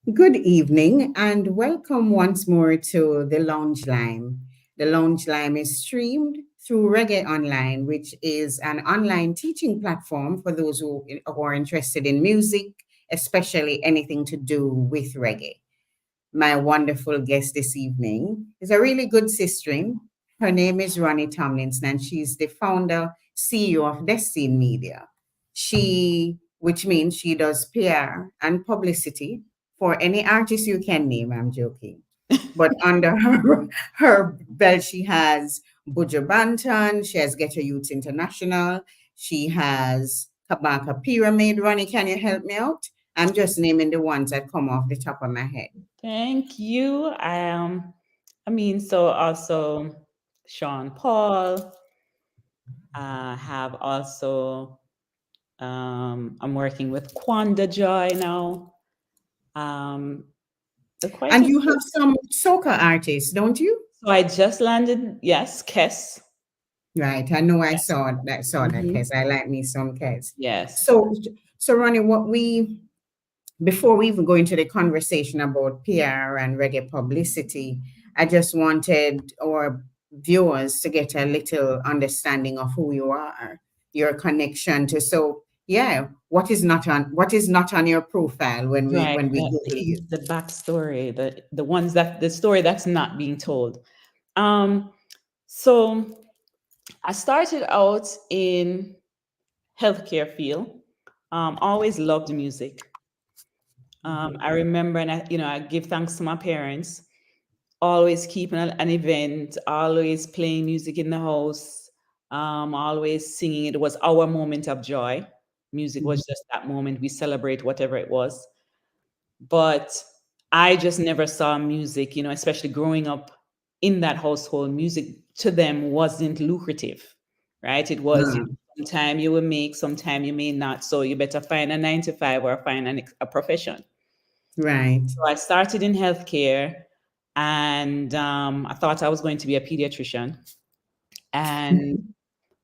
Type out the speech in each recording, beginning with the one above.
Good evening and welcome once more to the Lounge Lyme. The Lounge Lyme is streamed through Reggae Online, which is an online teaching platform for those who are interested in music, especially anything to do with reggae. My wonderful guest this evening is a really good sister. Her name is Ronnie Tomlinson, and she's the founder, CEO of Destine Media. Which means she does PR and publicity for any artist you can name. I'm joking. But under her belt, she has Buja Banton, she has Get Your Youth International, she has Kabaka Pyramid. Ronnie, can you help me out? I'm just naming the ones that come off the top of my head. Thank you. So also Sean Paul. I have also I'm working with Quanda Joy now. Um, quite And a you few. have some soca artists, don't you? So I just landed, yes, Kess. Right. I know I saw that Mhm. case. I like me some case. Yes. So Ronnie, before we even go into the conversation about PR and reggae publicity, I just wanted our viewers to get a little understanding of who you are, your connection to. So yeah, what is not on your profile when we Right. when we Google you? The backstory, the story that's not being told. Um, so I started out in healthcare field. Always loved music. I remember, and I give thanks to my parents. Always keeping an event, always playing music in the house, always singing. It was our moment of joy. Music Mhm. was just that moment. We celebrate whatever it was. But I just never saw music, especially growing up in that household. Music to them wasn't lucrative, right? It was, Ah, sometime you will make, sometime you may not. So you better find a 9 to 5 or find a profession. right. So I started in healthcare, and I thought I was going to be a pediatrician, and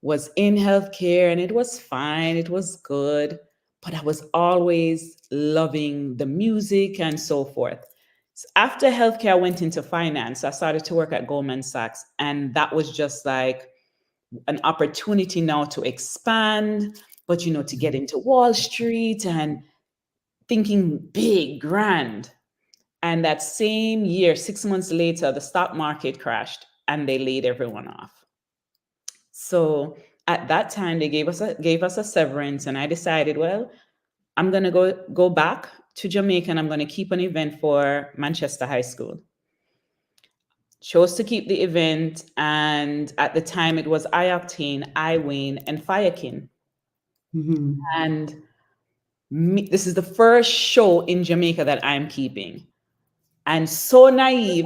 was in healthcare, and it was fine. It was good, but I was always loving the music and so forth. So after healthcare, I went into finance. I started to work at Goldman Sachs, and that was just like an opportunity now to expand, but to get into Wall Street and thinking big, grand. And that same year, 6 months later, the stock market crashed and they laid everyone off. So at that time, they gave us a severance, and I decided, well, I'm gonna go back to Jamaica, and I'm gonna keep an event for Manchester High School. Chose to keep the event, and at the time, it was iOctane, iWayne, and Firekin. Mhm. And this is the first show in Jamaica that I'm keeping, and so naive,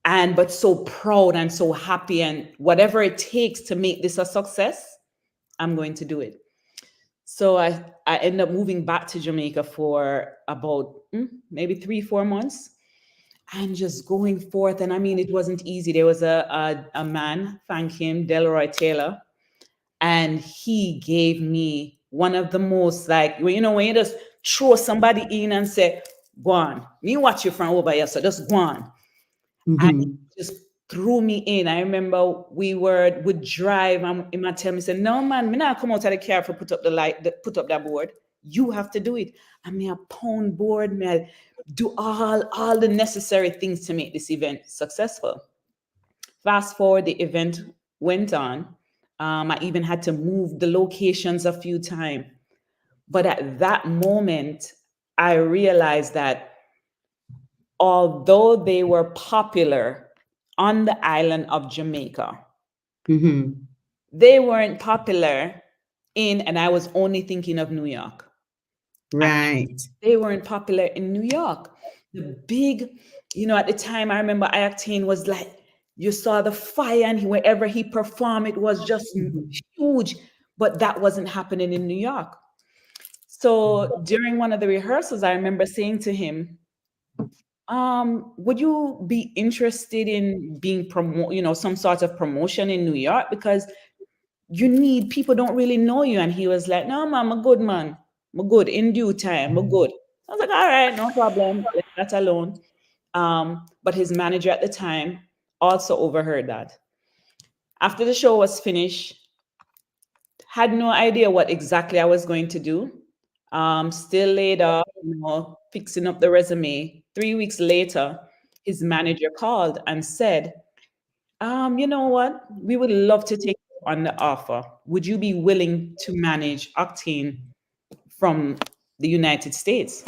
and but so proud and so happy, and whatever it takes to make this a success, I'm going to do it. So I ended up moving back to Jamaica for about maybe 3 4 months, and just going forth. And I mean, it wasn't easy. There was a man, thank him, Delroy Taylor, and he gave me one of the most, like, when you just throw somebody in and say, go on, me watch you from over here, so just go on. And he Mhm. just threw me in. I remember would drive, and he might tell me, say, no man, me not come out of the car for put up the light, put up that board. You have to do it. And me a pound board, me I do all the necessary things to make this event successful. Fast forward, the event went on. I even had to move the locations a few times. But at that moment, I realized that although they were popular on the island of Jamaica, Mhm. they weren't popular and I was only thinking of New York. I, Right. they weren't popular in New York. The big, at the time, I remember Iactane was like, you saw the fire, and wherever he performed, it was just Mhm. huge. But that wasn't happening in New York. So during one of the rehearsals, I remember saying to him, would you be interested in being some sort of promotion in New York? Because people don't really know you. And he was like, no, man, I'm a good man. I'm good in due time. I'm good. I was like, all right, no problem. Let that alone. But his manager at the time also overheard that. After the show was finished, had no idea what exactly I was going to do. Still laid off, fixing up the resume. 3 weeks later, his manager called and said, you know what? We would love to take you on the offer. Would you be willing to manage Octane from the United States?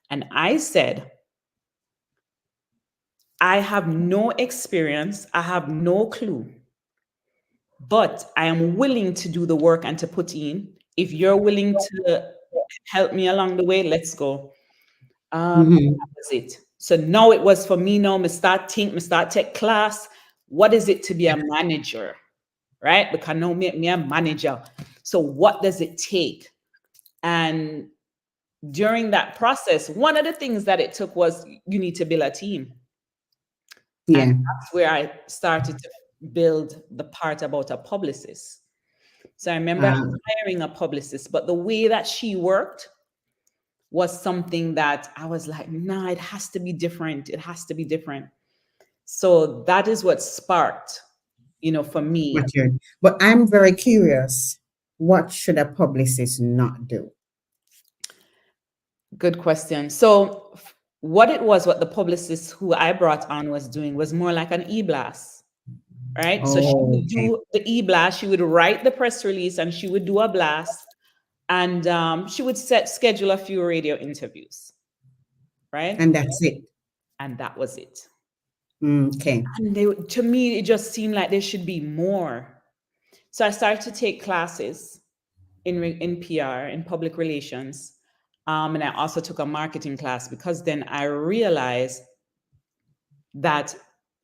And I said, I have no experience, I have no clue, but I am willing to do the work and to put in. If you're willing to help me along the way, let's go. Mm-hmm. That was it. So now it was for me now, me start take class. What is it to be a manager? Right? Because now me a manager. So what does it take? And during that process, one of the things that it took was you need to build a team. And Yeah. that's where I started to build the part about a publicist. So I remember Uh, hiring a publicist, but the way that she worked was something that I was like, nah, it has to be different. It has to be different. So that is what sparked, for me. what you're, but I'm very curious. What should a publicist not do? Good question. So what it was, what the publicist who I brought on was doing was more like an e-blast, right? So she Oh, would okay. do the e-blast, she would write the press release and she would do a blast, and she would schedule a few radio interviews, right? And that's it. And that was it. Okay. And to me, it just seemed like there should be more. So I started to take classes in PR, in public relations, and I also took a marketing class because then I realized that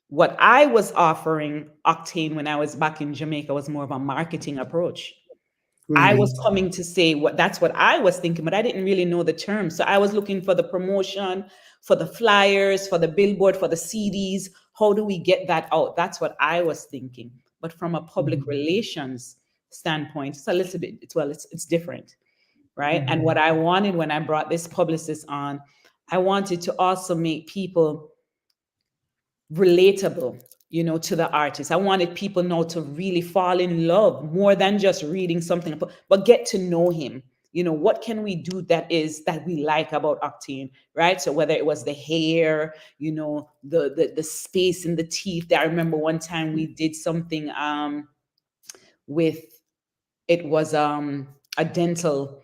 what I was offering Octane when I was back in Jamaica was more of a marketing approach. I was Right. coming to say that's what I was thinking, but I didn't really know the term. So I was looking for the promotion, for the flyers, for the billboard, for the CDs. How do we get that out? That's what I was thinking. But from a public Mm-hmm. relations standpoint, it's a little bit, it's different, right? And Mm-hmm. what I wanted when I brought this publicist on, I wanted to also make people relatable, to the artist. I wanted people now to really fall in love more than just reading something, but get to know him. What can we do that we like about Octane, right? So whether it was the hair, the space in the teeth. I remember one time we did something with it was a dental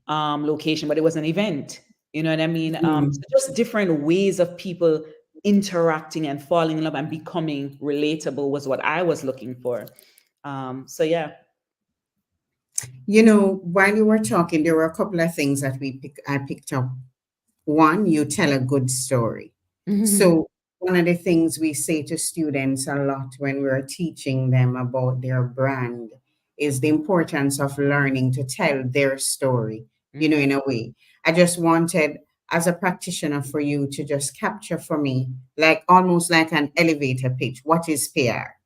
location, but it was an event. You know what I mean? So Mm. just different ways of people interacting and falling in love and becoming relatable was what I was looking for. So yeah. While you were talking, there were a couple of things that I picked up. One, you tell a good story. So one of the things we say to students a lot when we're teaching them about their brand is the importance of learning to tell their story, Mhm. in a way. I just wanted, as a practitioner, for you to just capture for me, like almost like an elevator pitch. What is PR?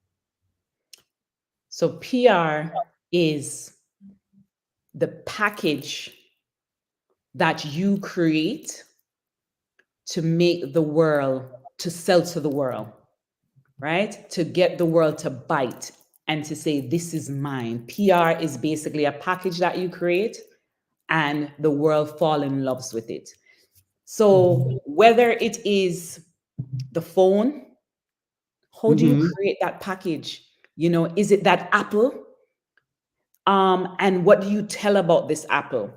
So PR is the package that you create to make the world, to sell to the world, right? To get the world to bite and to say, this is mine. PR is basically a package that you create and the world fall in loves with it. So whether it is the phone, how do you Mm-hmm. create that package? Is it that apple? And what do you tell about this apple?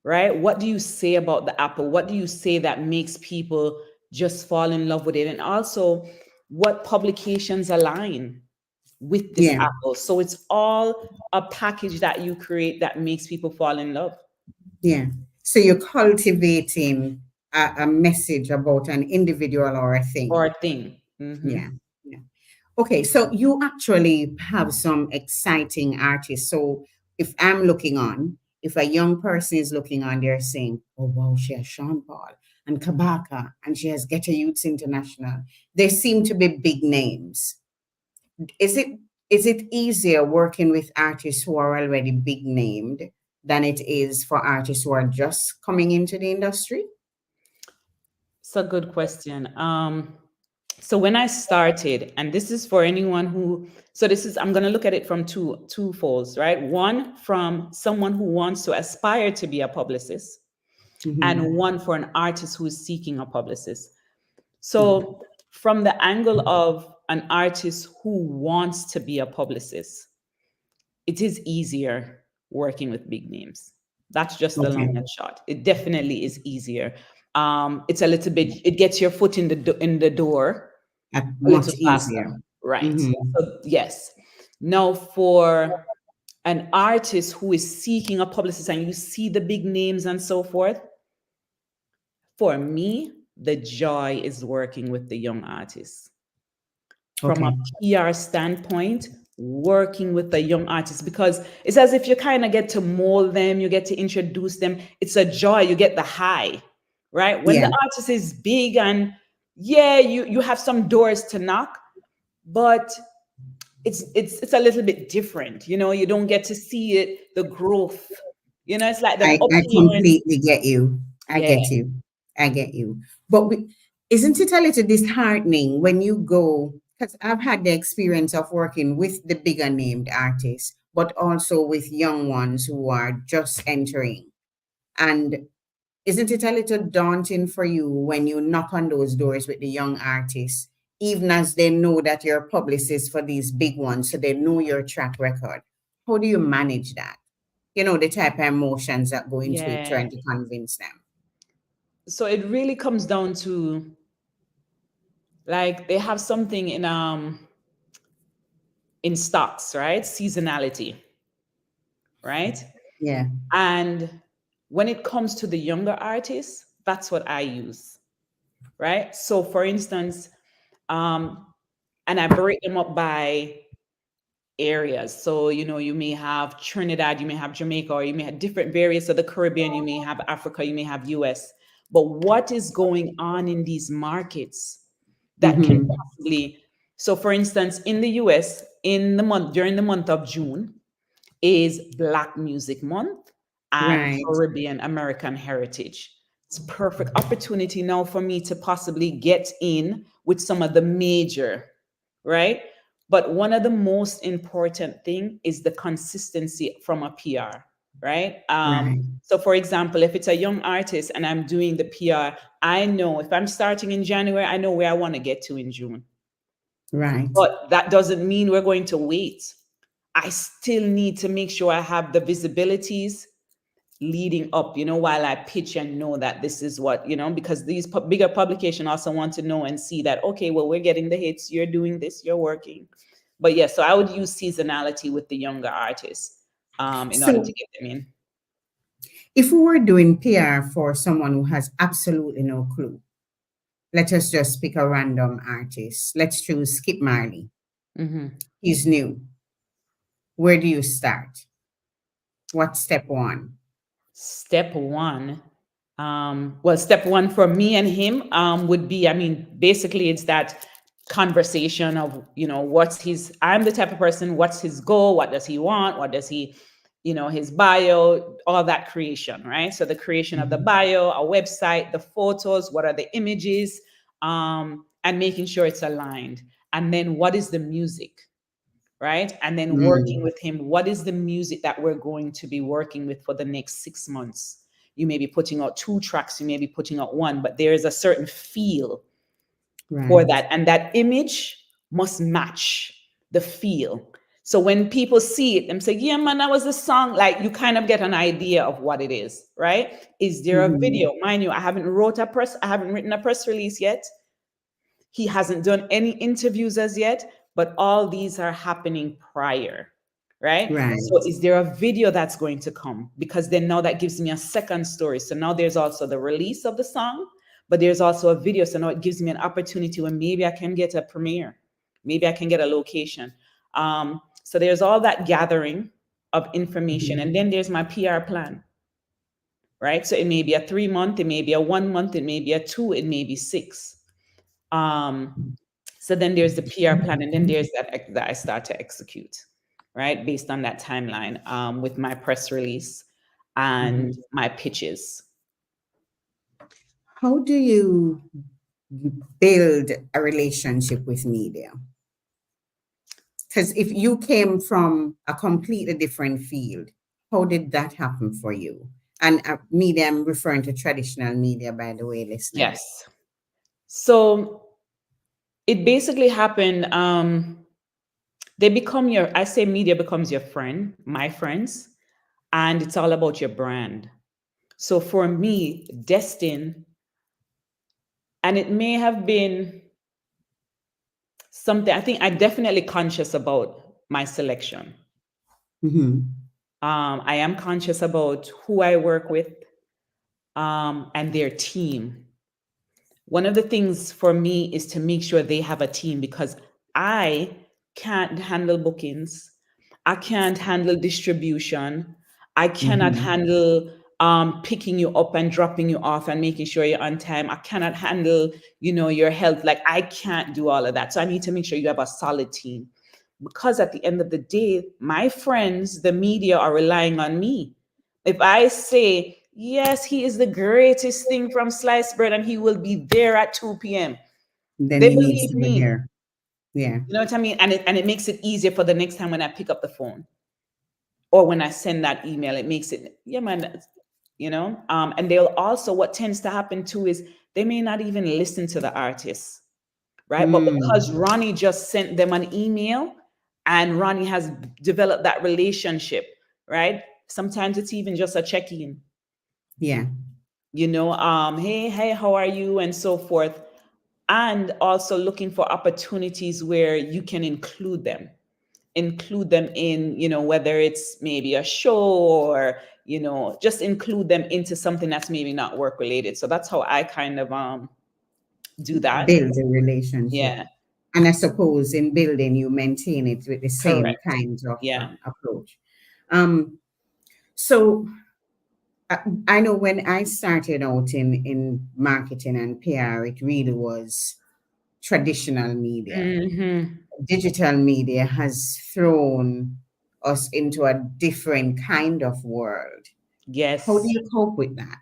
Right? What do you say about the apple? What do you say that makes people just fall in love with it? And also, what publications align with this Yeah. apple? So it's all a package that you create that makes people fall in love. Yeah. So you're cultivating a message about an individual or a Or thing. a thing. Hmm. Yeah. Yeah. Okay. So you actually have some exciting artists. So if a young person is looking on, they're saying, oh, wow, she has Sean Paul and Kabaka and she has Get a Youths International. They seem to be big names. Is it is it easier working with artists who are already big named than it is for artists who are just coming into the industry? It's a good question. So when I started, and this is for anyone who, so this is, I'm going to look at it from two folds, right? One, from someone who wants to aspire to be a publicist, and Mm-hmm. one for an artist who is seeking a publicist. So from the angle of an artist who wants to be a publicist, it is easier working with big names. That's just the long Okay. and short. It definitely is easier. It's a little bit, it gets your foot in in the door a little Much faster. easier. Right. Mm-hmm. So yes. Now for an artist who is seeking a publicist and you see the big names and so forth, for me, the joy is working with the young artists. From a Okay. PR standpoint, working with the young artists, because it's as if you kind of get to mold them, you get to introduce them. It's a joy, you get the high, right? When Yeah. the artist is big and yeah, you have some doors to knock, but it's a little bit different. You know, you don't get to see it, the growth. You know, it's like the I appearance. completely get you. I Yeah. get you. I get you. But isn't it a little disheartening when you go? Because I've had the experience of working with the bigger named artists, but also with young ones who are just entering. And isn't it a little daunting for you when you knock on those doors with the young artists, even as they know that you're a publicist for these big ones, so they know your track record? How do you manage that? You know, the type of emotions that go into it, Yeah. trying to convince them. So it really comes down to, like, they have something in stocks, right? Seasonality, right? Yeah. And when it comes to the younger artists, that's what I use, right? So for instance, um, and I break them up by areas. So, you know, you may have Trinidad, you may have Jamaica, or you may have different various of the Caribbean, you may have Africa, you may have US. But what is going on in these markets that can Mm-hmm. possibly, so for instance, in the US, in the month, during the month of June, is Black Music Month and Right. Caribbean American Heritage. It's a perfect opportunity now for me to possibly get in with some of the major, right? But one of the most important thing is the consistency from a PR, right? Right. So for example, if it's a young artist and I'm doing the PR, I know if I'm starting in January, I know where I want to get to in June. Right. But that doesn't mean we're going to wait. I still need to make sure I have the visibilities leading up, you know, while I pitch and know that this is what, you know, because these bigger publication also want to know and see that, okay, well, we're getting the hits, you're doing this, you're working. But yeah, so I would use seasonality with the younger artists in order to So, get them in. if we were doing PR for someone who has absolutely no clue, let us just pick a random artist. Let's choose Skip Marley. Mhm. He's new. Where do you start? What's step one? Step one, well, step one for me and him would be, I mean, basically it's that conversation of, you know, what's his, I'm the type of person, what's his goal, what does he want, what does he, you know, his bio, all that creation, right? So the creation of the Mhm. bio, a website, the photos, what are the images, and making sure it's aligned. And then what is the music? Right? And then working Mm. with him, what is the music that we're going to be working with for the next 6 months? You may be putting out 2 tracks, you may be putting out one, but there is a certain feel for Right. that. And that image must match the feel. So when people see it and say, yeah, man, that was the song, like you kind of get an idea of what it is, right? Is there a Mhm. video? Mind you, I haven't written a press release yet. He hasn't done any interviews as yet, but all these are happening prior, right? So Right. is there a video that's going to come? Because then now that gives me a second story. So now there's also the release of the song, but there's also a video. So now it gives me an opportunity when maybe I can get a premiere, maybe I can get a location. So there's all that gathering of information. And Mhm. then there's my PR plan, right? So it may be a 3 month, it may be a 1 month, it may be a two, it may be six. Um, so then there's the PR plan, and then there's that I start to execute, right, based on that timeline with my press release. and Mhm. my pitches. How do you build a relationship with media? Because if you came from a completely different field, how did that happen for you? And media, I'm referring to traditional media, by the way, listeners. Yes. So it basically happened. They become your, I say media becomes your friend, my friends, and it's all about your brand. So for me, Destine, and it may have been something, I think I definitely conscious about my selection. Mm-hmm. I am conscious about who I work with, and their team. One of the things for me is to make sure they have a team because I can't handle bookings. I can't handle distribution. I cannot Mm-hmm. handle picking you up and dropping you off and making sure you're on time. I cannot handle, your health. Like I can't do all of that. So I need to make sure you have a solid team because at the end of the day, my friends, the media are relying on me. If I say, yes, he is the greatest thing from sliced bread and he will be there at 2 p.m., Then they he needs believe to be me. there. Yeah. You know what I mean? And it makes it easier for the next time when I pick up the phone or when I send that email, it makes it, yeah, man, and they'll also, what tends to happen too is they may not even listen to the artist, right? But because Mm. Ronnie just sent them an email and Ronnie has developed that relationship, right? Sometimes it's even just a check-in, Yeah. hey, how are you? And so forth. And also looking for opportunities where you can include them in, whether it's maybe a show or, just include them into something that's maybe not work related. So that's how I kind of do that. Build a relationship. Yeah, And I suppose in building, you maintain it with the same correct. kind of Yeah. approach. Um, so I, I know when I started out in marketing and PR, it really was traditional media. Hmm. Digital media has thrown us into a different kind of world. How do Yes, you cope with that?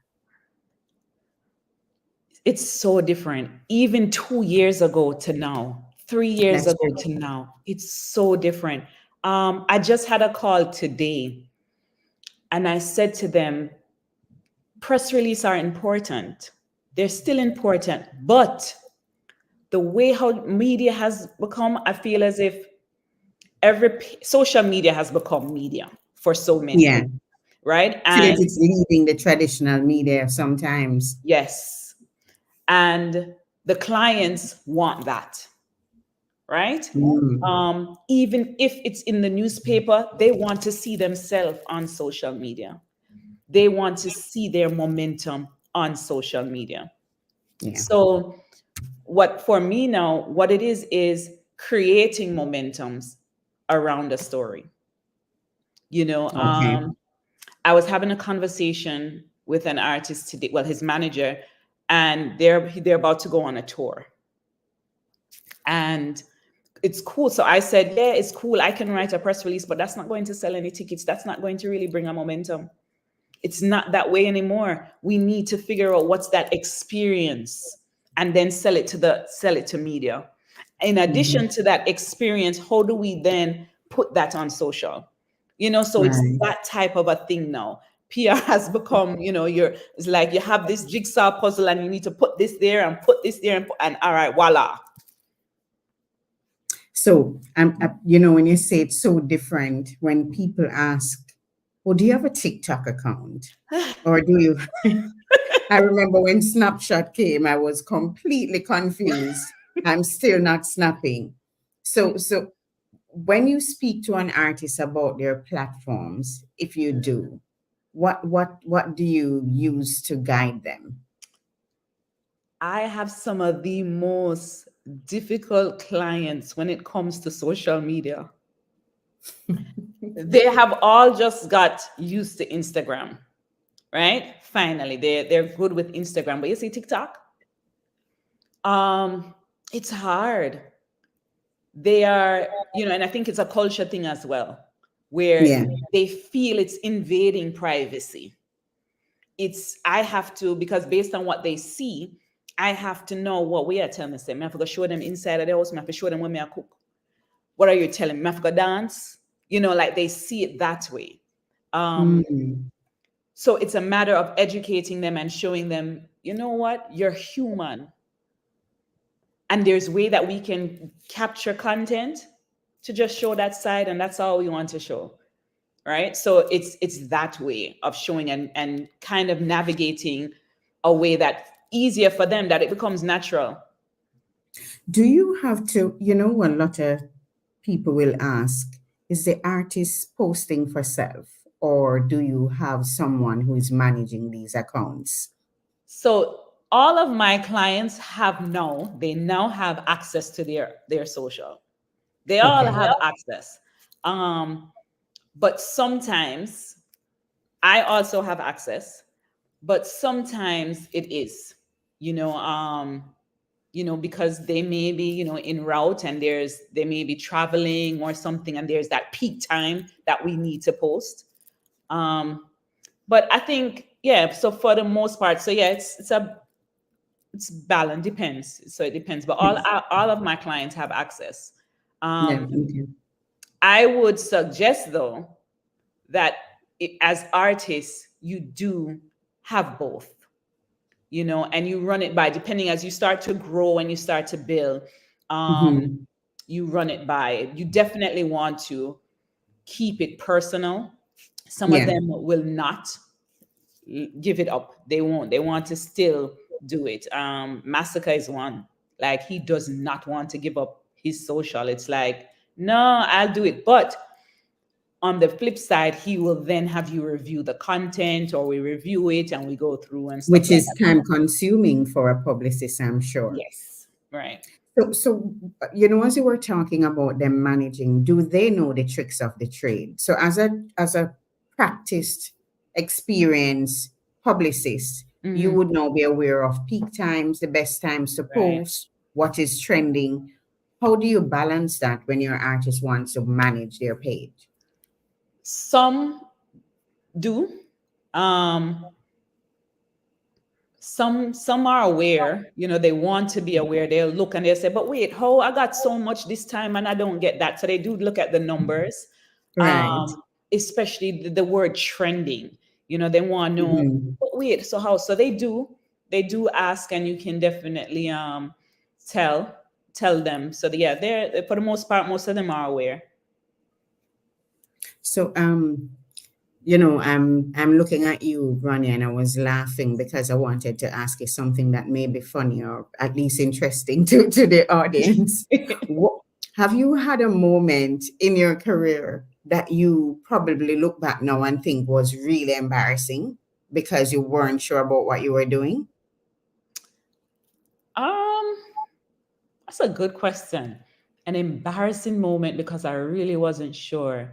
it's so different. Even 2 years ago to now, 3 years That's ago true. to now, it's so different. I just had a call today and I said to them, press release are important. They're still important, but the way how media has become, I feel as if social media has become media for so many, Yeah. right? Feel that And it's leaving the traditional media sometimes. yes, and the clients want that, right? Mm, Even if it's in the newspaper, they want to see themselves on social media. They want to see their momentum on social media. yeah. So what for me now, what it is creating momentums around a story. Okay. I was having a conversation with an artist today, well, his manager, and they're about to go on a tour. And it's cool. So I said, yeah, it's cool. I can write a press release, but that's not going to sell any tickets. That's not going to really bring a momentum. It's not that way anymore. We need to figure out what's that experience and then sell it to media. In Mhm. addition to that experience, how do we then put that on social? So it's Right. that type of a thing now. PR has become, it's like you have this jigsaw puzzle and you need to put this there and put this there and all right, voila. So, when you say it's so different, when people ask, "Well, do you have a TikTok account, or do you?" I remember when Snapchat came, I was completely confused. I'm still not snapping. So when you speak to an artist about their platforms, if you do, what do you use to guide them? I have some of the most difficult clients when it comes to social media. They have all just got used to Instagram, right? Finally, they're good with Instagram, but you see TikTok, um, it's hard. They are, and I think it's a culture thing as well, where Yeah. they feel it's invading privacy. I have to, because based on what they see, I have to know what we are telling them. I have to show them inside of the house. I have to show them when I cook. What are you telling me? I have to dance. Like they see it that way. Mm. So it's a matter of educating them and showing them, you know what, you're human. And there's way that we can capture content to just show that side, and that's all we want to show. Right. So it's that way of showing and kind of navigating a way that's easier for them, that it becomes natural. Do you have to, a lot of people will ask, is the artist posting for self, or do you have someone who is managing these accounts? So all of my clients they now have access to their social. They all Okay. have access. But sometimes I also have access, but sometimes it is, you know, um, because they may be, in route, and they may be traveling or something, and there's that peak time that we need to post. But I think, yeah, so for the most part, so yeah, it's balance, depends. So it depends, but Yes. all of my clients have access. Yeah. Um, Okay. I would suggest though that as artists, you do have both, and you run it by, depending as you start to grow and you start to build, Hmm. you run it by. You definitely want to keep it personal. Some of Yeah. them will not give it up. They won't. They want to still do it. Massacre is one. Like, he does not want to give up his social. It's like, no, I'll do it. But on the flip side, he will then have you review the content, or we review it and we go through and stuff Which like is that. time consuming for a publicist, I'm sure. Yes. Right. So, as you were talking about them managing, do they know the tricks of the trade? So, as a practiced, experienced publicist, you Hmm. would now be aware of peak times, the best times to Right. post, what is trending. How do you balance that when your artist wants to manage their page? Some do. Um, some are aware, they want to be aware. They'll look and they'll say, but wait, how I got so much this time and I don't get that. So they do look at the numbers, Right. especially the word trending. They want to know, Mhm. but wait, so how? So they do ask, and you can definitely tell tell them. So yeah, they're, for the most part, most of them are aware. So, I'm looking at you, Ronnie, and I was laughing because I wanted to ask you something that may be funny or at least interesting to the audience. What, have you had a moment in your career that you probably look back now and think was really embarrassing because you weren't sure about what you were doing? um that's a good question. An embarrassing moment because I really wasn't sure.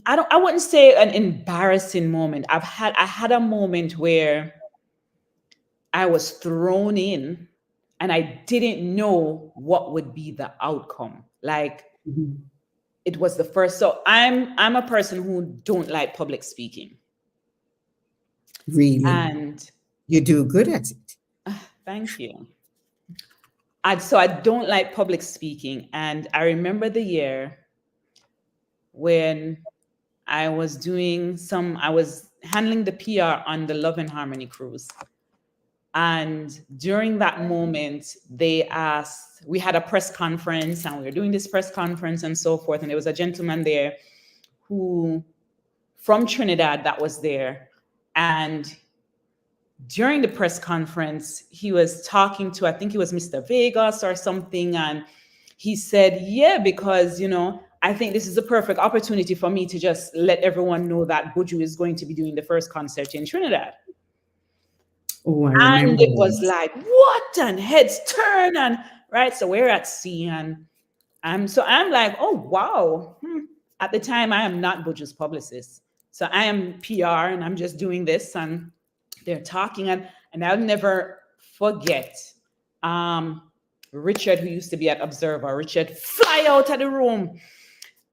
I wouldn't say an embarrassing moment. I had a moment where I was thrown in and I didn't know what would be the outcome. Like, Mhm. it was the first. So I'm a person who don't like public speaking. Really? And You do good at it. thank you. So I don't like public speaking. And I remember the year when I was handling the PR on the Love and Harmony cruise. And during that moment, we had a press conference, and we were doing this press conference and so forth. And there was a gentleman there who, from Trinidad, that was there. And during the press conference, he was talking to, I think he was Mr. Vegas or something. And he said, yeah, because, I think this is a perfect opportunity for me to just let everyone know that Buju is going to be doing the first concert in Trinidad. Oh, I And remember it was that. like, what? And heads turn, and right. So we're at sea, and I'm like, oh wow. At the time, I am not Buju's publicist. So I am PR, and I'm just doing this, and they're talking, and I'll never forget Richard, who used to be at Observer. Richard fly out of the room.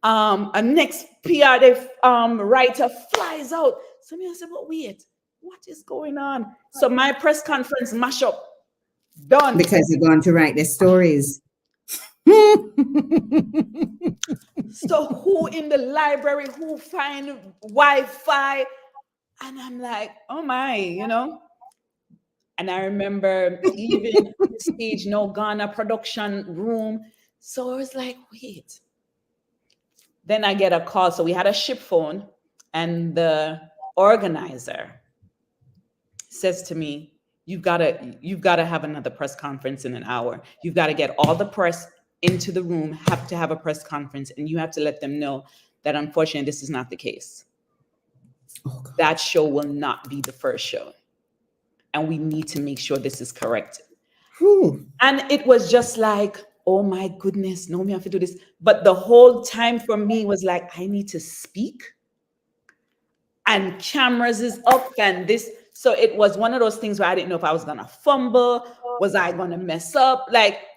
A next PR writer flies out. So me, I said, but wait. what is going on? So my press conference mash up done. Because you're going to write the stories. So who in the library, who find Wi-Fi? And I'm like, oh my, And I remember leaving the stage, no Ghana production room. So I was like, wait. Then I get a call. So we had a ship phone, and the organizer says to me, you've got to have another press conference in an hour. You've got to get all the press into the room, have to have a press conference, and you have to let them know that unfortunately this is not the case. Oh, that show will not be the first show. And we need to make sure this is corrected. And it was just like, oh my goodness, no, we have to do this. But the whole time for me was like, I need to speak. And cameras is up and this. So it was one of those things where I didn't know if I was going to fumble. Was I going to mess up?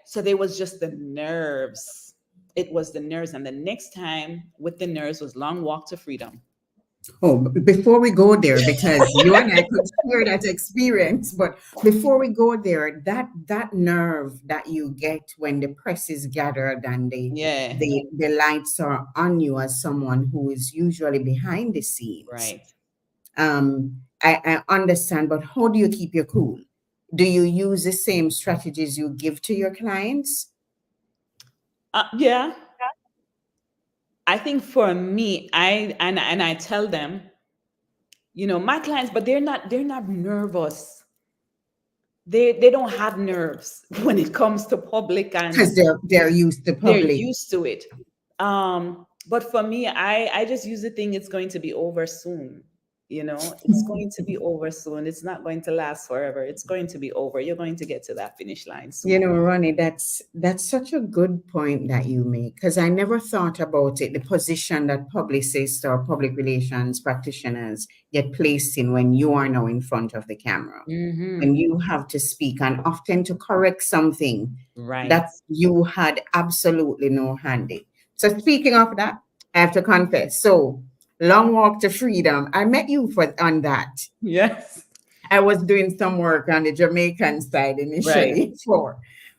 So there was just the nerves. It was the nerves. And the next time with the nerves was Long Walk to Freedom. Oh, before we go there, because you and I could share that experience, but before we go there, that nerve that you get when the press is gathered and the lights are on you as someone who is usually behind the scenes. Right. I understand, but how do you keep your cool? Do you use the same strategies you give to your clients? Yeah. I think for me, I tell them, my clients, but they're not nervous. They don't have nerves when it comes to public, and because they're used to public. They're used to it. But for me, I just use the thing. It's going to be over soon. It's going to be over soon. It's not going to last forever. It's going to be over. You're going to get to that finish line soon. Ronnie, that's such a good point that you make, because I never thought about it, the position that publicists or public relations practitioners get placed in when you are now in front of the camera. Mm-hmm. And you have to speak, and often to correct something that you had absolutely no hand in. So speaking of that, I have to confess. So Long Walk to Freedom, I met you on that. Yes. I was doing some work on the Jamaican side initially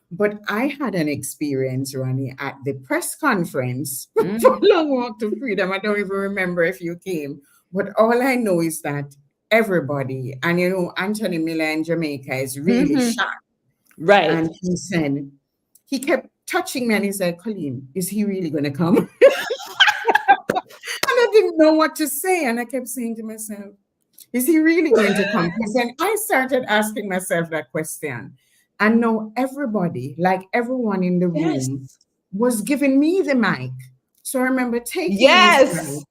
but I had an experience, Ronnie, at the press conference for Long Walk to Freedom. I don't even remember if you came, but all I know is that everybody, and Anthony Miller in Jamaica is really shocked. Right. And he said, he kept touching me and he said, Coleen, is he really going to come? And I didn't know what to say. And I kept saying to myself, is he really going to come? And I started asking myself that question. And now everybody, like everyone in the room, was giving me the mic. So I remember taking this mic,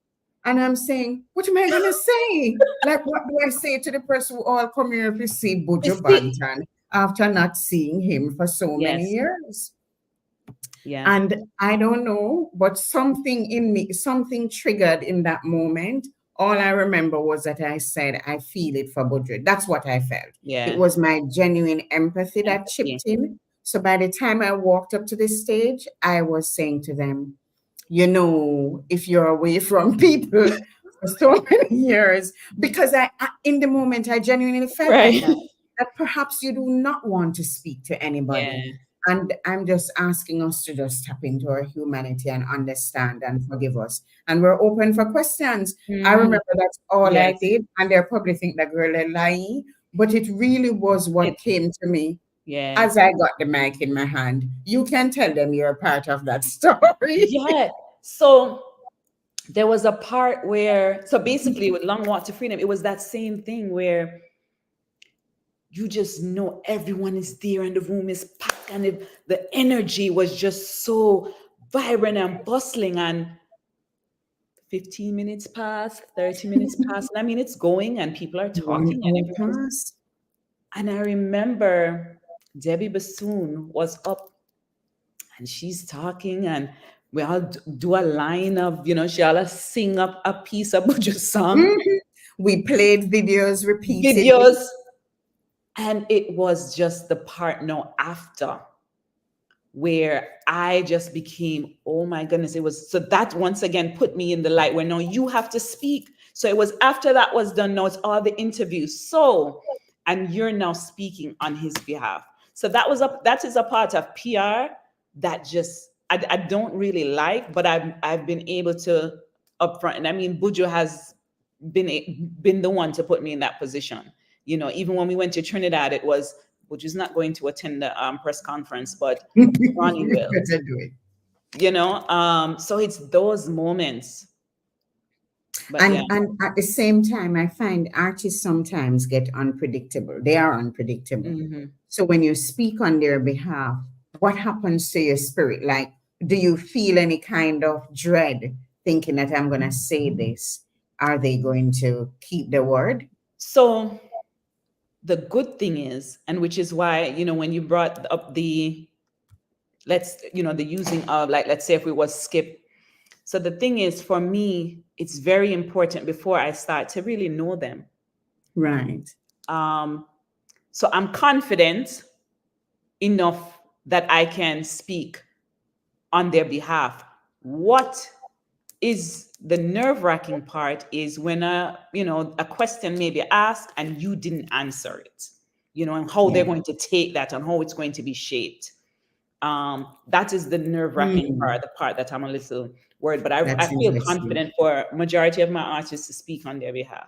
and I'm saying, what am I going to say? Like, what do I say to the person who all come here to see Buju Banton after not seeing him for so many years? Yeah. And I don't know, but something in me, something triggered in that moment. All I remember was that I said, I feel it for Buju. That's what I felt. Yeah. It was my genuine empathy that chipped in. So by the time I walked up to the stage, I was saying to them, if you're away from people for so many years, because I in the moment, I genuinely felt like that perhaps you do not want to speak to anybody. Yeah. And I'm just asking us to just tap into our humanity and understand and forgive us. And we're open for questions. I remember that's all I did. And they'll probably think that girl is lying. But it really was what came to me as I got the mic in my hand. You can tell them you're a part of that story. Yeah. So there was a part where, so basically with Long Walk to Freedom, it was that same thing where you just know everyone is there and the room is packed and the energy was just so vibrant and bustling, and 15 minutes passed, 30 minutes passed. And I mean, it's going and people are talking and I remember Debbie Bassoon was up and she's talking and we all do a line of, she all sing up a piece of Buju song. We played videos, repeated videos. And it was just the part now after where I just became, oh my goodness, it was, so that once again put me in the light where now you have to speak. So it was after that was done. Now it's all the interviews. So, and you're now speaking on his behalf. So that is a part of PR that just I don't really like, but I've been able to upfront. And I mean, Bujo has been the one to put me in that position. You know, even when we went to Trinidad, it was Bujo's not going to attend the press conference, but Ronnie You will. better do it. You know, so it's those moments. But yeah. And at the same time, I find artists sometimes get unpredictable. They are unpredictable. Mm-hmm. So when you speak on their behalf, what happens to your spirit? Like, do you feel any kind of dread thinking that I'm going to say this? Are they going to keep the word? So the good thing is, and which is why, you know, when you brought up the the using of, like, let's say if we was skip. So the thing is, for me, it's very important before I start to really know them. Right. So I'm confident enough that I can speak on their behalf. What is the nerve-wracking part is when a question may be asked and you didn't answer it, and how they're Yeah. going to take that and how it's going to be shaped. That is the nerve-wracking part, the part that I'm a little worried, but I That's feel interesting. confident for majority of my artists to speak on their behalf.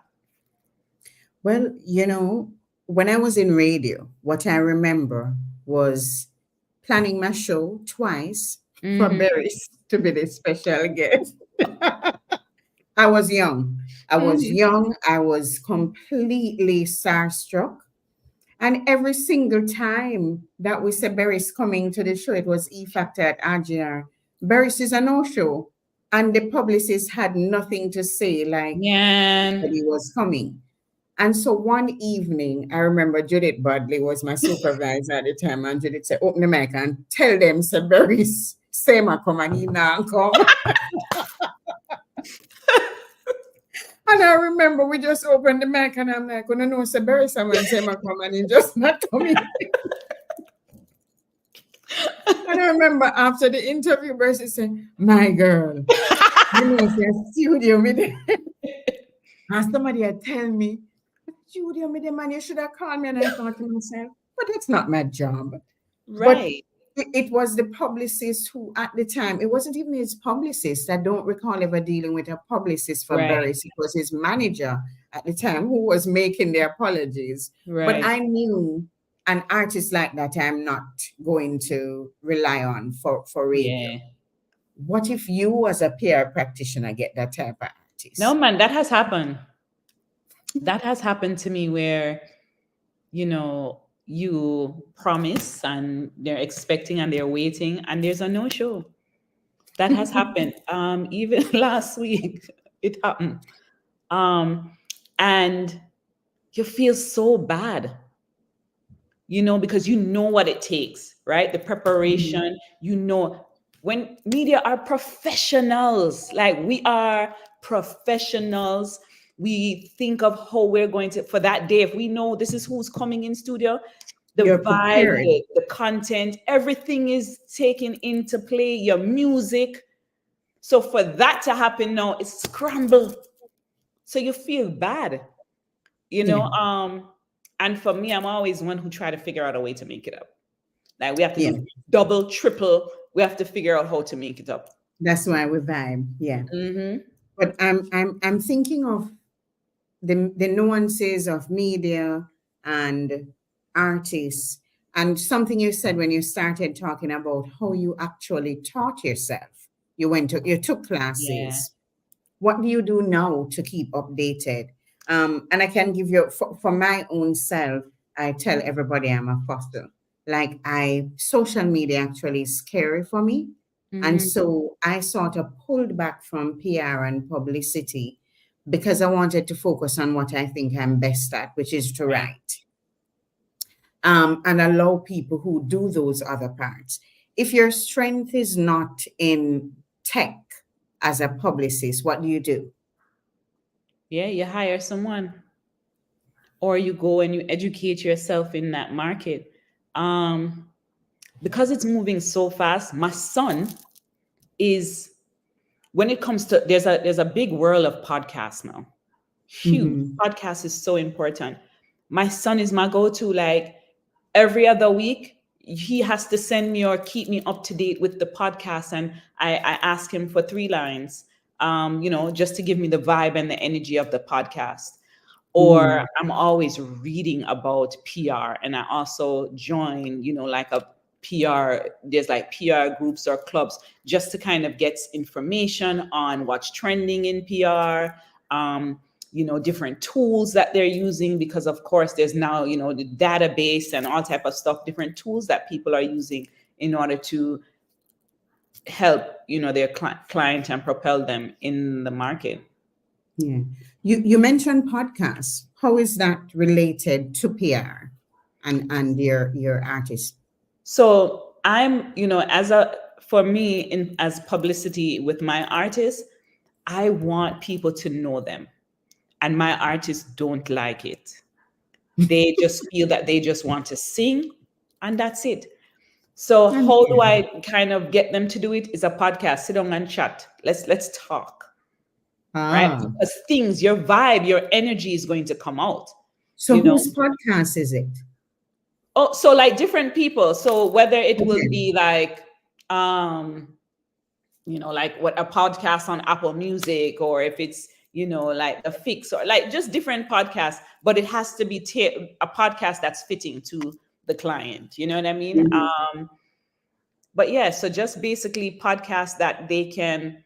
Well, when I was in radio, what I remember was planning my show twice for Mm-hmm. Berries to be the special guest. I was young. Mm-hmm. I was completely starstruck. And every single time that we said Berries coming to the show, it was E Factor at RGR. Berries is a no-show. And the publicist had nothing to say, like Yeah. that he was coming. And so one evening, I remember Judith Bradley was my supervisor at the time, and Judith said, "Open the mic and tell them, say, Berries, same I come and he now come." And I remember we just opened the mic and I'm like, "Oh, no, no, say, Berries, someone same I come and he just not coming." And I remember after the interview, Berries said, "My girl, say, studio me there." And somebody had tell me, "Studio me there, man, you should have called me." And I thought to myself, but that's not my job. But Right. it was the publicist who, at the time, it wasn't even his publicist. I don't recall ever dealing with a publicist for Right. Barry's. It was his manager at the time who was making the apologies. But Right. I knew an artist like that I'm not going to rely on for radio. Yeah. What if you, as a PR practitioner, get that type of No, artist? man, that has happened. That has happened to me where, you promise and they're expecting and they're waiting and there's a no-show. That has happened. Even last week, it happened. And you feel so bad, because you know what it takes, right? The preparation, when media are professionals, like we are professionals, we think of how we're going to, for that day, if we know this is who's coming in studio, the You're vibe, prepared. the content, everything is taken into play, your music. So for that to happen now, it's scrambled. So you feel bad, Yeah. and for me, I'm always one who try to figure out a way to make it up. Like we have to Yeah. do double, triple. We have to figure out how to make it up. That's why we vibe. Yeah. Mm-hmm. But I'm thinking of the nuances of media and artists, and something you said when you started talking about how you actually taught yourself. You took Yeah. classes. What do you do now to keep updated? And I can give you, for my own self, I tell everybody I'm a fossil. Like, social media actually is scary for me. And Mm-hmm. so I sort of pulled back from PR and publicity because I wanted to focus on what I think I'm best at, which is to Right. write, and allow people who do those other parts. If your strength is not in tech as a publicist, what do you do? Yeah, you hire someone, or you go and you educate yourself in that market. Because it's moving so fast. My son is, when it comes to, there's a big world of podcasts now. Huge. Mm-hmm. Podcast is so important. My son is my go-to. Like every other week, he has to send me or keep me up to date with the podcast. And I ask him for 3 lines, just to give me the vibe and the energy of the podcast. Or Mm-hmm. I'm always reading about PR, and I also join, like a PR, there's like PR groups or clubs just to kind of get information on what's trending in PR, different tools that they're using, because of course there's now, the database and all type of stuff, different tools that people are using in order to help, their client and propel them in the market. Yeah. You mentioned podcasts. How is that related to PR and your artist? So I'm, for me, in as publicity with my artists, I want people to know them. And my artists don't like it. They just feel that they just want to sing and that's it. So how do Okay. I kind of get them to do it? Is a podcast, sit down and chat. Let's talk, right? Ah, Because things, your vibe, your energy is going to come out, so you know. whose podcast is it? Oh, so like different people. So whether it will Okay. be like like what a podcast on Apple Music, or if it's, like the Fix, or like just different podcasts, but it has to be a podcast that's fitting to the client. You know what I mean? Mhm. But yeah, so just basically podcasts that they can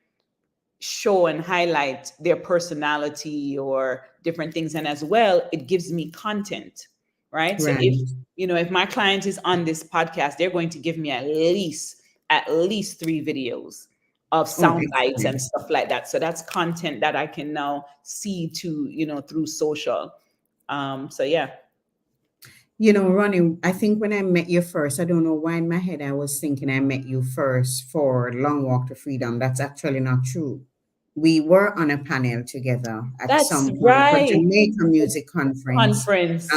show and highlight their personality or different things. And as well, it gives me content, right? So if, Right. if my client is on this podcast, they're going to give me at least 3 videos of Oh, sound bites and excellent. stuff like that. So that's content that I can now see to, through social. So yeah. Ronnie, I think when I met you first, I don't know why in my head I was thinking I met you first for Long Walk to Freedom. That's actually not true. We were on a panel together at That's some point for right. Jamaica Music Conference, Conference.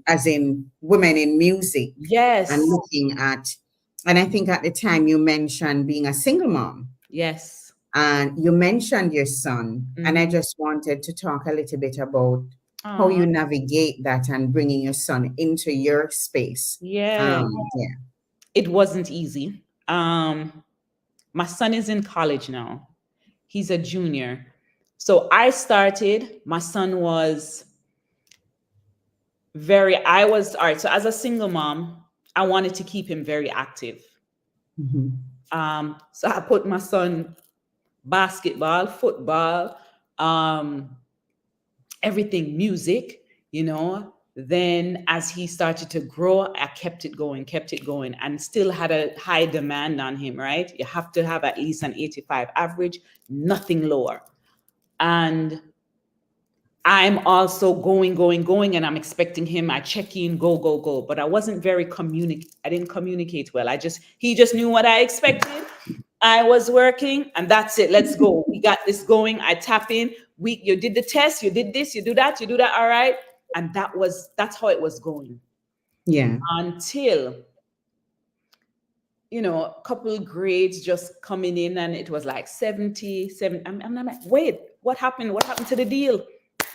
as in women in music, and Yes. looking at, and I think at the time you mentioned being a single mom. Yes. And you mentioned your son, and I Mm-hmm. just wanted to talk a little bit about how Oh, you navigate that and bringing your son into your space. yeah. Yeah. It wasn't easy. My son is in college now. He's a junior. So my son was all right. So as a single mom, I wanted to keep him very active. Mhm. So I put my son basketball, football, um, everything, music, Then as he started to grow, I kept it going, and still had a high demand on him, right? You have to have at least an 85 average, nothing lower. And I'm also going, and I'm expecting him. I check in, go, go, go. But I didn't communicate well. He just knew what I expected. I was working, and that's it. Let's go. We got this going. I tap in. You did the test, you did this, you do that, all right. And that's how it was going Yeah. until, a couple grades just coming in, and it was like 77. I'm like, wait, what happened? What happened to the deal?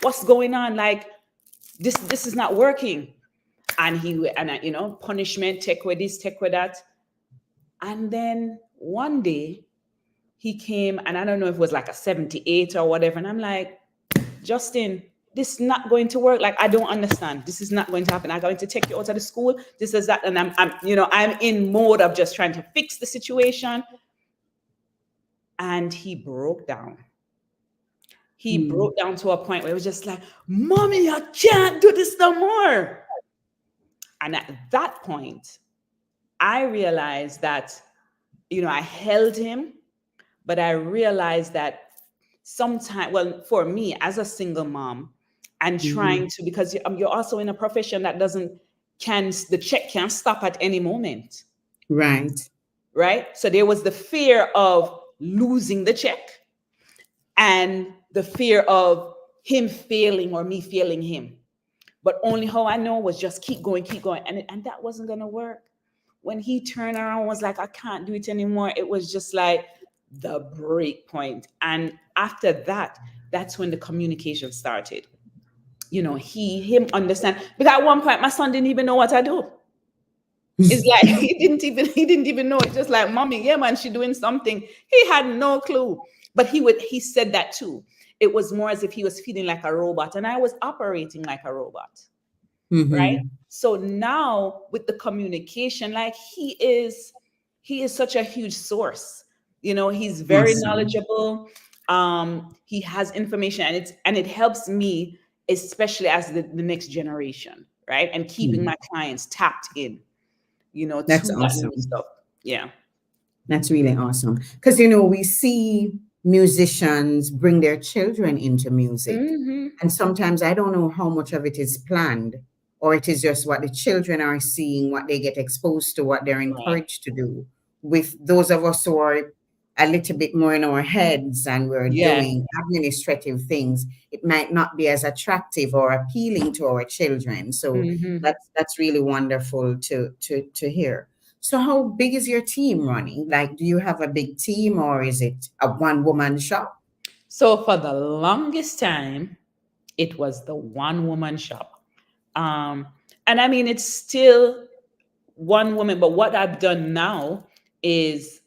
What's going on? Like, this is not working. And punishment, take with this, take with that. And then one day he came, and I don't know if it was like a 78 or whatever. And I'm like, Justin, this is not going to work. Like, I don't understand. This is not going to happen. I'm going to take you out of the school. This is that. And I'm in mode of just trying to fix the situation. And he broke down. He Mm. broke down to a point where it was just like, Mommy, I can't do this no more. And at that point, I realized that, I held him, but I realized that sometimes, well, for me as a single mom, and trying Mhm. to, because you're also in a profession that the check can't stop at any moment, Right. right? So there was the fear of losing the check, and the fear of him failing or me failing him. But only how I know was just keep going, and that wasn't gonna work. When he turned around and was like, I can't do it anymore, it was just like the break point. And after that, that's when the communication started. him understand. Because at one point, my son didn't even know what I do. It's like he didn't even know. It's just like, mommy, yeah, man, she doing something. He had no clue. But he said that too. It was more as if he was feeling like a robot, and I was operating like a robot, right? Mm-hmm. So now with the communication, like he is such a huge source. He's very Awesome. knowledgeable. He has information, and it helps me, especially as the next generation, right? And keeping Mm. my clients tapped in, That's to that new awesome. stuff. Yeah. That's really awesome. Because, we see musicians bring their children into music. Hmm. And sometimes I don't know how much of it is planned or it is just what the children are seeing, what they get exposed to, what they're Right. encouraged to do. With those of us who are a little bit more in our heads and we're Yeah. doing administrative things, it might not be as attractive or appealing to our children. So Hmm. that's really wonderful to hear. So how big is your team, Ronnie? Like, do you have a big team or is it a one-woman shop? So for the longest time, it was the one woman shop. Um, and I mean, it's still one woman, but what I've done now is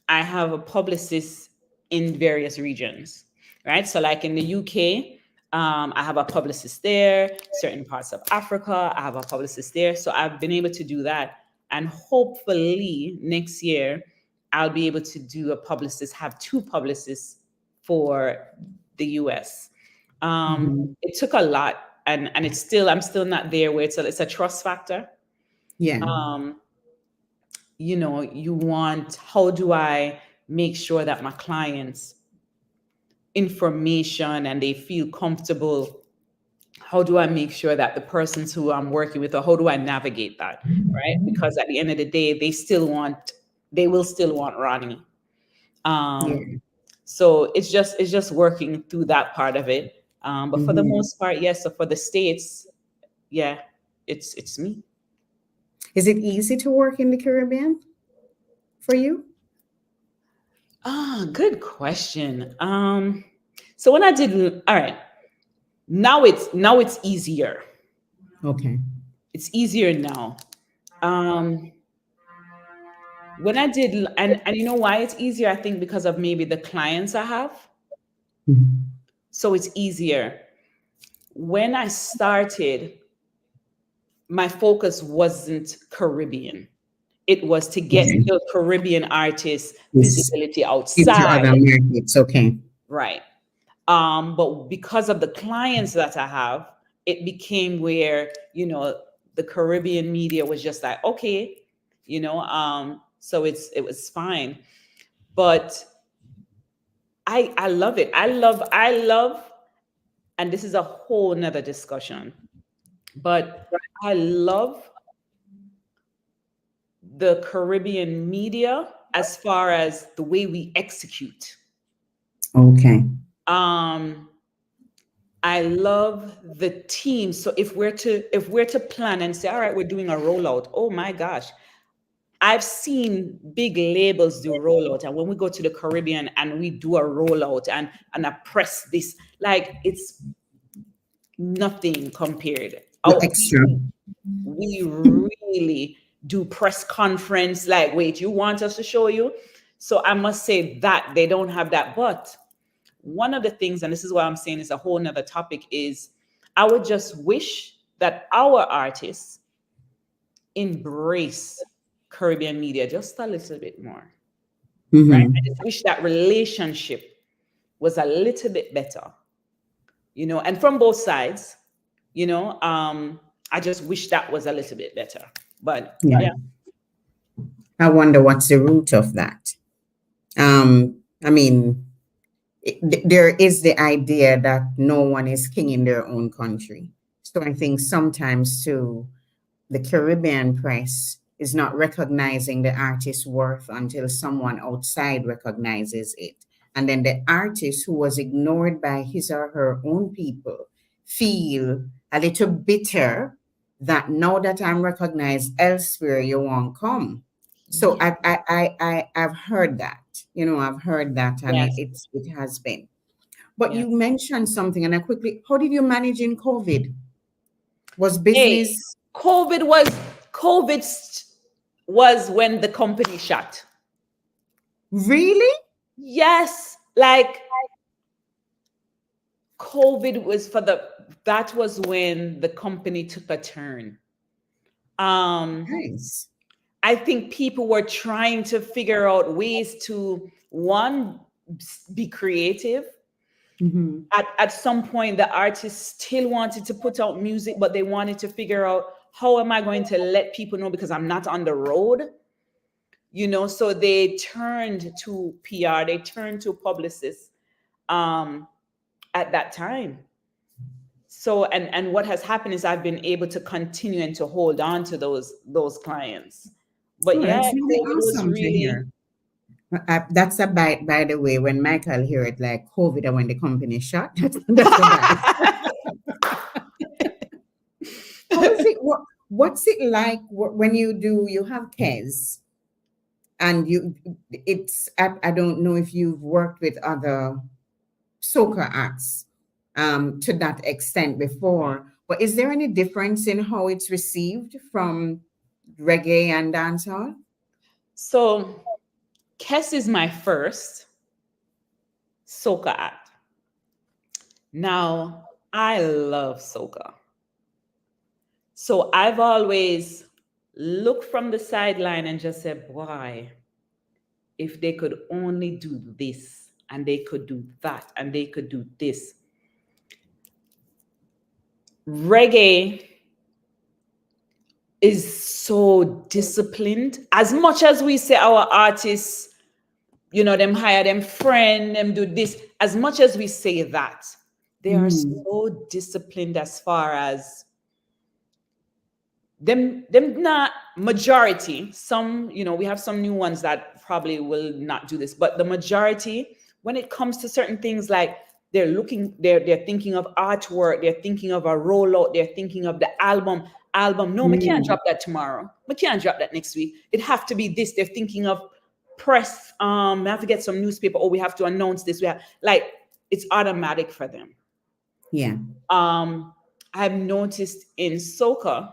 I have a publicist in various regions, right? So, like in the UK, I have a publicist there. Certain parts of Africa, I have a publicist there. So I've been able to do that, and hopefully next year, I'll be able to do a publicist, have two publicists for the US. Mhm. It took a lot, and I'm still not there where it's a trust factor. Yeah. Um, you want, how do I make sure that my clients information and they feel comfortable? How do I make sure that the persons who I'm working with, or how do I navigate that, right? Because at the end of the day, they will still want Ronnie. um Yeah. so it's just working through that part of it. But for the Mhm. most part, yes. So for the States, yeah, it's me. Is it easy to work in the Caribbean for you? Good question. So when I did, all right, now it's easier. Okay. It's easier now. Um, when I did, and you know why it's easier? I think because of maybe the clients I have, Mhm. so it's easier. When I started, my focus wasn't Caribbean. It was to get Okay. the Caribbean artists Yes. visibility Into other outside, markets. Okay. right? But because of the clients that I have, it became where, the Caribbean media was just like, okay, so it was fine. But I love it. I love, and this is a whole nother discussion, but I love the Caribbean media as far as the way we execute. Okay. Um, I love the team. So if we're to plan and say, all right, we're doing a rollout. Oh my gosh. I've seen big labels do rollout. And when we go to the Caribbean and we do a rollout and I press this, like it's nothing compared. The Oh, extra. we really do press conference. Like, wait, you want us to show you? So I must say that they don't have that. But one of the things, and this is what I'm saying is a whole nother topic, is I would just wish that our artists embrace Caribbean media just a little bit more, right? I Hmm. just wish that relationship was a little bit better, and from both sides, you know, um, I just wish that was a little bit better. But Yeah. yeah, I wonder what's the root of that. I mean, there is the idea that no one is king in their own country. So I think sometimes too, the Caribbean press is not recognizing the artist's worth until someone outside recognizes it. And then the artist who was ignored by his or her own people feel a little bitter that now that I'm recognized elsewhere, you won't come. So yeah, I've heard that, I've heard that, and yes. it has been. But Yeah. you mentioned something, and I quickly, how did you manage in COVID? Was Hey, business COVID was COVID was when the company shut. really? Yes, like COVID was that was when the company took a turn. Um, Nice. I think people were trying to figure out ways to one be creative. Mm-hmm. At some point, the artists still wanted to put out music, but they wanted to figure out how am I going to let people know because I'm not on the road, so they turned to PR, they turned to publicists um, at that time. So and what has happened is I've been able to continue and to hold on to those clients. But Oh, yeah, that's really COVID was awesome to really. hear. That's a bite, by the way, when Michael hear it like COVID and when the company shut, that's a bite. How is it? What's it like when you have Kez and I don't know if you've worked with other soca acts to that extent before, but is there any difference in how it's received from reggae and dancehall? So Kess is my first soca act. Now I love soca. So I've always looked from the sideline and just said, boy, if they could only do this and they could do that and they could do this. Reggae is so disciplined. As much as we say our artists, them hire them friend, them do this, as much as we say that, they are Mm, so disciplined as far as them not majority. Some, we have some new ones that probably will not do this, but the majority, when it comes to certain things, like they're thinking of artwork, they're thinking of a rollout, they're thinking of the album. No, we can't mm, drop that tomorrow. We can't drop that next week. It have to be this. They're thinking of press. We have to get some newspaper, or we have to announce this. We have, like, it's automatic for them. yeah. I've noticed in soca,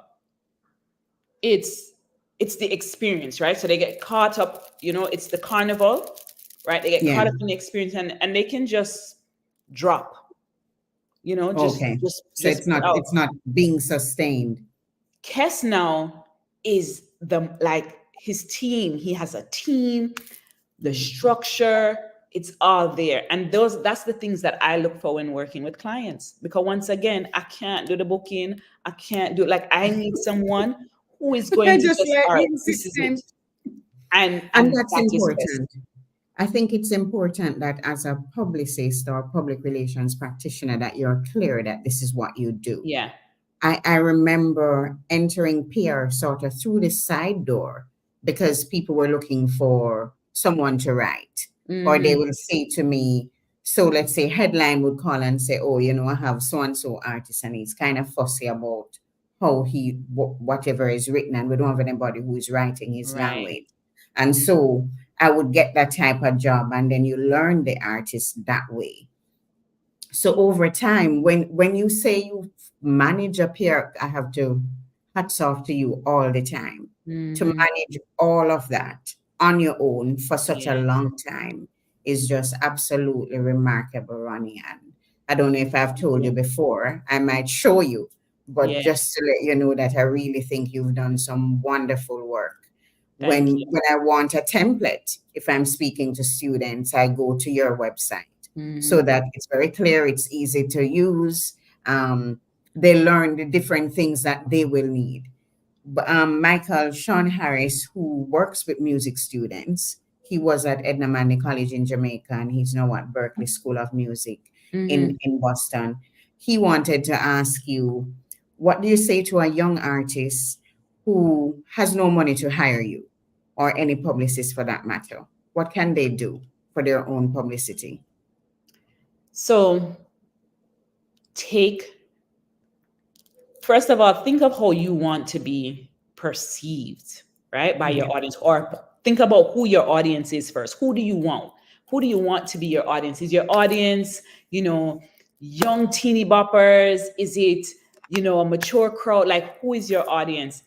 it's the experience, right? So they get caught up, it's the carnival, right? They get Yeah. caught up in the experience, and they can just drop, just Okay. just So just put out. it's not being sustained. Kes now is like his team. He has a team, the structure, it's all there. And that's the things that I look for when working with clients. Because once again, I can't do the booking. I can't do, like, I need someone who is going I to just just, like all right, this is it. insistent. And And that's that is best. important. I think it's important that as a publicist or public relations practitioner that you're clear that this is what you do. Yeah. I remember entering PR sort of through the side door because people were looking for someone to write. Or they Hmm. will say to me, so let's say Headline would call and say, oh, I have so and so artist and he's kind of fussy about how whatever is written, and we don't have anybody who is writing his Right. language. And so I would get that type of job, and then you learn the artist that way. So over time, when you say you manage a peer, I have to hats off to you all the time to Hmm. manage all of that on your own for such a Yeah. long time is just absolutely remarkable, Ronnie. And I don't know if I've told you before. I might show you, but Yeah. just to let you know that I really think you've done some wonderful work. Thank When you. when I want a template, if I'm speaking to students, I go to your website Hmm. so that it's very clear, it's easy to use. They learn the different things that they will need. Michael Sean Harris, who works with music students, he was at Edna Manley College in Jamaica, and he's now at Berkeley School of Music Hmm. in Boston. He wanted to ask you, what do you say to a young artist who has no money to hire you or any publicist for that matter? What can they do for their own publicity? So take first of all, think of how you want to be perceived, right, by Yeah. your audience, or think about who your audience is first. Who do you want? Who do you want to be your audience? Is your audience, young teeny boppers? Is it, a mature crowd? Like, who is your audience?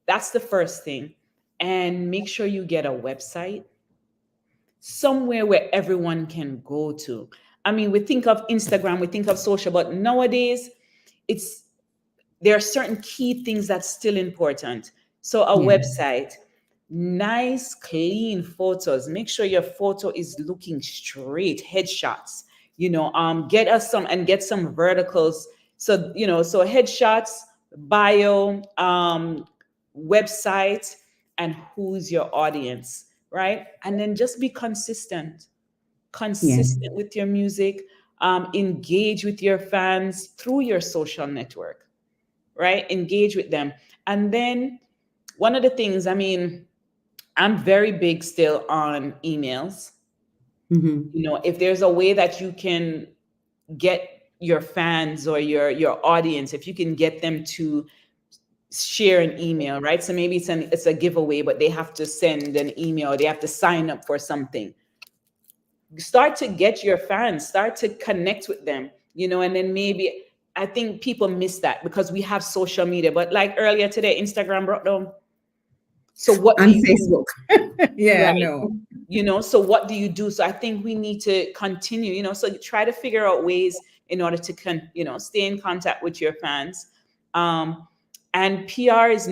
That's the first thing. And make sure you get a website, somewhere where everyone can go to. I mean, we think of Instagram, we think of social, but nowadays it's there are certain key things that's still important. So a Yeah. website, nice, clean photos. Make sure your photo is looking straight, headshots. Get some verticals. So so headshots, bio, website, and who's your audience, right? And then just be Yeah. consistent with your music. Engage with your fans through your social network, right? Engage with them. And then one of the things, I mean, I'm very big still on emails. Mm-hmm. If there's a way that you can get your fans or your audience, if you can get them to share an email, right? So maybe it's a giveaway, but they have to send an email, they have to sign up for something. Start to get your fans, start to connect with them, and then maybe I think people miss that because we have social media. But like earlier today, Instagram brought down. So what do On you do? Facebook. Yeah, Right. no. So what do you do? So I think we need to continue, so try to figure out ways in order to stay in contact with your fans. And PR is,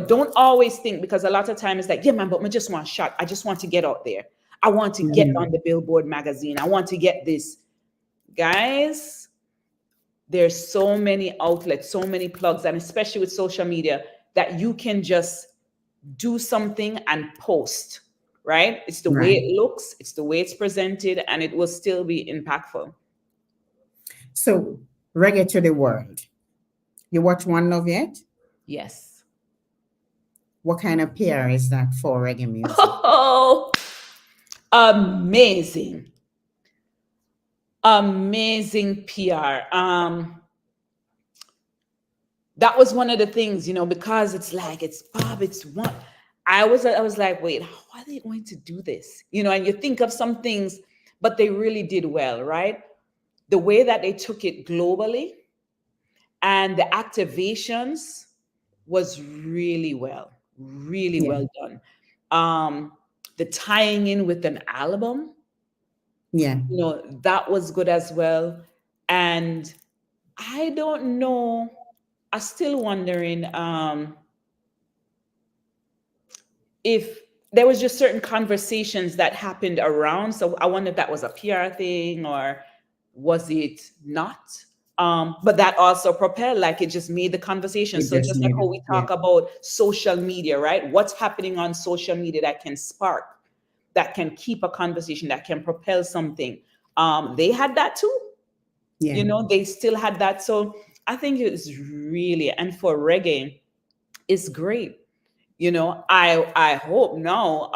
don't always think, because a lot of times it's like, yeah, man, but I just want a shot. I just want to get out there. I want to get Mm-hmm. on the Billboard magazine. I want to get this. Guys, there's so many outlets, so many plugs, and especially with social media, that you can just do something and post, right? It's the way Right. it looks, it's the way it's presented, and it will still be impactful. So, Reggae to the World. You watch One Love yet? Yes. What kind of PR is that for reggae music? Oh, amazing. Amazing PR. That was one of the things, because it's like, it's Bob, it's one. I was like, wait, how are they going to do this? And you think of some things, but they really did well, right? The way that they took it globally and the activations was really Yeah. well done. The tying in with an album, Yeah. that was good as well. And I don't know, I'm still wondering if there was just certain conversations that happened around. So I wonder if that was a PR thing or was it not? But that also propelled, like it just made the conversation. It So just just like made how it. we Yeah. talk about social media, right? What's happening on social media that can spark, that can keep a conversation, that can propel something. They had that too. Yeah. They still had that. So I think it's really, and for reggae, it's great. I hope now,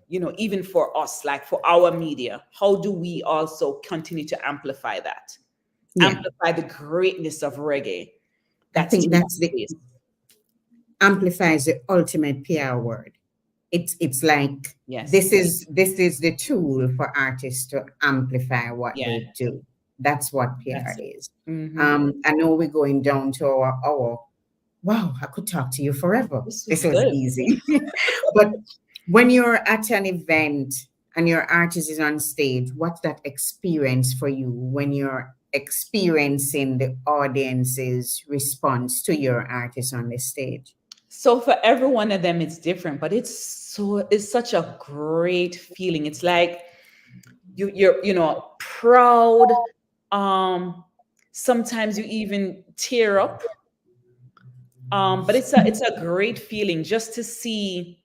even for us, like for our media, how do we also continue to amplify that? Yeah. Amplify the greatness of reggae I that's think taking that's the place. amplifies the ultimate PR word. It's like Yes. this is the tool for artists to amplify what Yeah. they do. That's what PR That's it. is. Hmm. I know we're going down to our hour. Wow, I could talk to you forever. This was This was good. easy. But when you're at an event and your artist is on stage, what's that experience for you when you're experiencing the audience's response to your artist on the stage? So for every one of them, it's different, but it's such a great feeling. It's like you're proud. Um, Sometimes you even tear up. But it's a great feeling just to see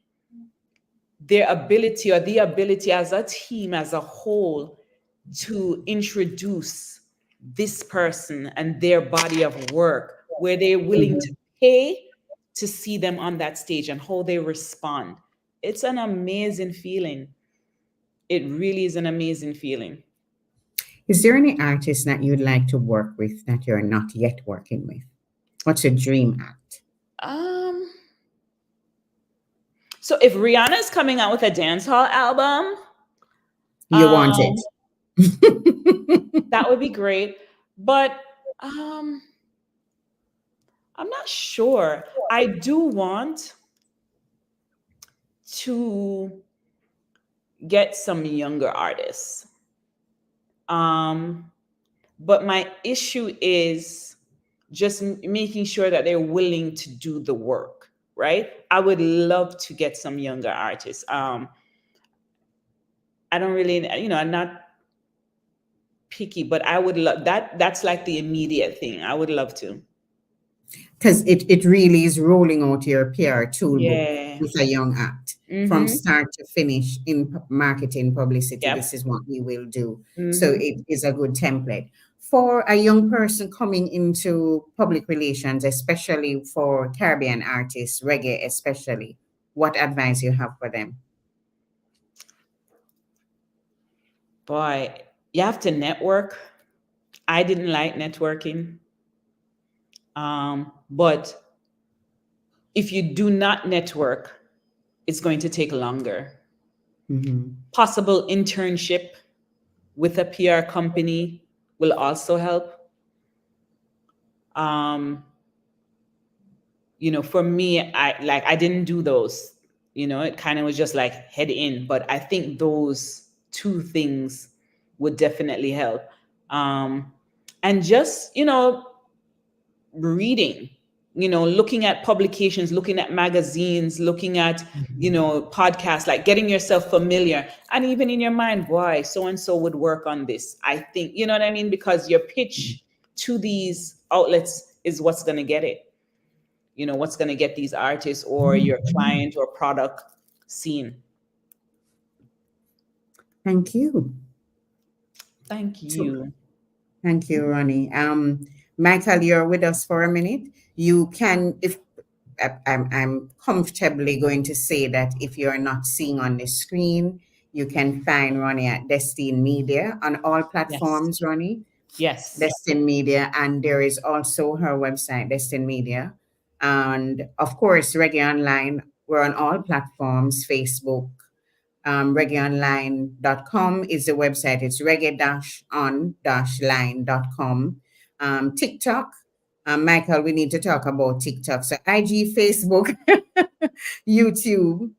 their ability, or the ability as a team, as a whole, to introduce this person and their body of work, where they're willing Mhm. to pay to see them on that stage and how they respond. It's an amazing feeling. It really is an amazing feeling. Is there any artist that you'd like to work with that you're not yet working with? What's your dream act? Um, so if Rihanna's coming out with a dancehall album, You want Um, it. that would be great. But um, I'm not sure. I do want to get some younger artists. Um, but my issue is just making sure that they're willing to do the work, right? I would love to get some younger artists. I don't really, I'm not picky, but I would love that. That's like the immediate thing. I would love to. Because it really is rolling out your PR toolbook Yeah. with a young act from Mm-hmm. start to finish in marketing, publicity. This Yep. is what we will do. So Mm-hmm. it is a good template. For a young person coming into public relations, especially for Caribbean artists, reggae especially, what advice you have for them? Boy, you have to network. I didn't like networking. But if you do not network, it's going to take longer. Mhm. Possible internship with a PR company will also help. Um, for me, I didn't do those. It kind of was just like head in. But I think those two things would definitely help. Um, and just reading, looking at publications, looking at magazines, looking at podcasts, like getting yourself familiar, and even in your mind, why so and so would work on this. I think, you know what I mean, because your pitch to these outlets is what's going to get it, what's going to get these artists or your client or product seen. Thank you. Thank So, you. thank you, Ronnie. Michael, you're with us for a minute. You can, if I'm comfortably going to say that if you're not seeing on the screen, you can find Ronnie at Destine Media on all Yes. platforms, Ronnie. Yes. Destine Media, and there is also her website, Destine Media. And of course, Reggae Online, we're on all platforms, Facebook. ReggaeOnline.com is the website. It's reggae-on-line.com. TikTok. Michael, we need to talk about TikTok. So IG, Facebook, YouTube,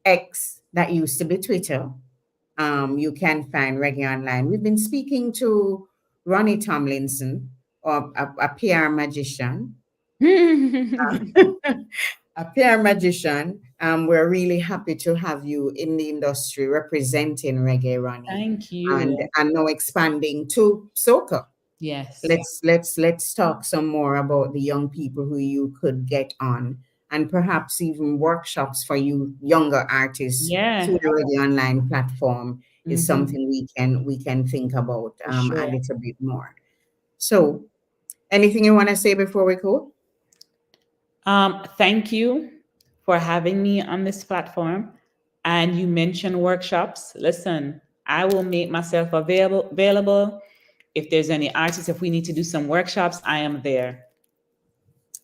X, that used to be Twitter. You can find Reggae Online. We've been speaking to Ronnie Tomlinson, or a PR magician. A PR magician. We're really happy to have you in the industry representing Reggae, Ronnie, Thank and you. and now expanding to soca. Yes. Let's talk some more about the young people who you could get on, and perhaps even workshops for you younger artists through Yeah. the Reggae Online platform is Mm-hmm. something we can think about For a sure. little bit more. So, anything you want to say before we go? Thank you for having me on this platform. And you mentioned workshops. Listen, I will make myself available. If there's any artists, if we need to do some workshops, I am there.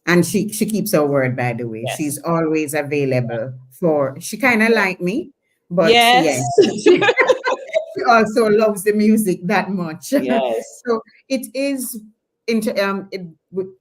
And she keeps her word, by the way. She's Yes. always available for. She kind of like me, but yeah, Yes. she also loves the music that much. Yes. So it is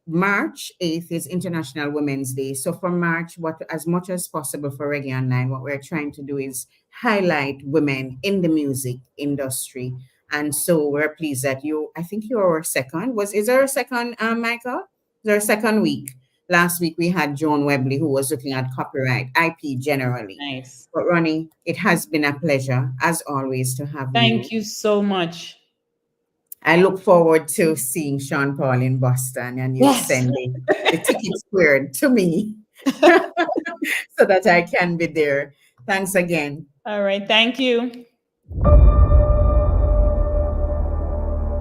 March 8th is International Women's Day. So for March, what as much as possible for Reggae Online, what we're trying to do is highlight women in the music industry. And so we're pleased that I think you're second. Is there a second, Michael? Is there a second week? Last week we had Joan Webley, who was looking at copyright, IP generally. Nice. But Ronnie, it has been a pleasure, as always, to have Thank you. you so much. I look forward to seeing Sean Paul in Boston, and you Yes. send the ticket squared to me so that I can be there. Thanks again. All right. Thank you.